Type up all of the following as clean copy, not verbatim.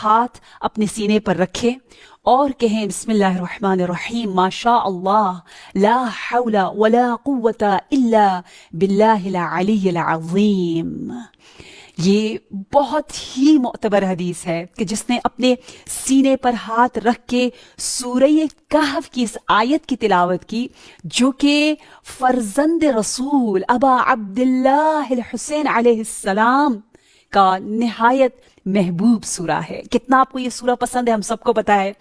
ہاتھ اپنے سینے پر رکھے اور کہیں بسم اللہ الرحمن الرحیم ماشاء اللہ لا حول ولا قوت الا باللہ العلی العظیم. یہ بہت ہی معتبر حدیث ہے کہ جس نے اپنے سینے پر ہاتھ رکھ کے سورہ کہف کی اس آیت کی تلاوت کی جو کہ فرزند رسول ابا عبداللہ الحسین علیہ السلام کا نہایت محبوب سورہ ہے. کتنا آپ کو یہ سورہ پسند ہے ہم سب کو پتا ہے.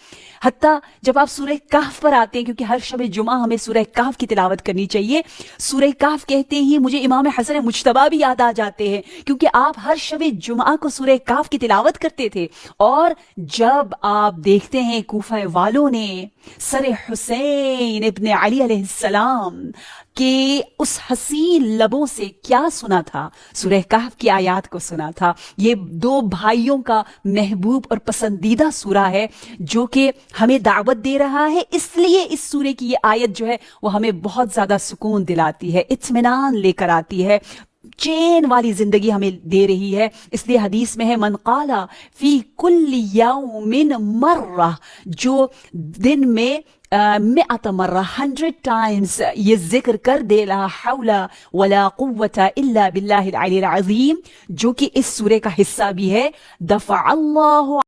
حتیٰ جب آپ سورہ کہف پر آتے ہیں، کیونکہ ہر شب جمعہ ہمیں سورہ کہف کی تلاوت کرنی چاہیے، سورہ کہف کہتے ہی مجھے امام حسن مجتبیٰ بھی یاد آ جاتے ہیں، کیونکہ آپ ہر شب جمعہ کو سورہ کہف کی تلاوت کرتے تھے. اور جب آپ دیکھتے ہیں کوفہ والوں نے سر حسین ابن علی علیہ السلام کہ اس حسین لبوں سے کیا سنا تھا، سورہ کہف کی آیات کو سنا تھا. یہ دو بھائیوں کا محبوب اور پسندیدہ سورہ ہے جو کہ ہمیں دعوت دے رہا ہے. اس لیے اس سورے کی یہ آیت جو ہے وہ ہمیں بہت زیادہ سکون دلاتی ہے، اطمینان لے کر آتی ہے، چین والی زندگی ہمیں دے رہی ہے. اس لیے حدیث میں ہے من قال فی کل یوم مرہ، جو دن میں 100 مرہ 100 ٹائمز یہ ذکر کر دے لا حول ولا قوت الا باللہ العلی العظیم، جو کہ اس سورے کا حصہ بھی ہے، دفع اللہ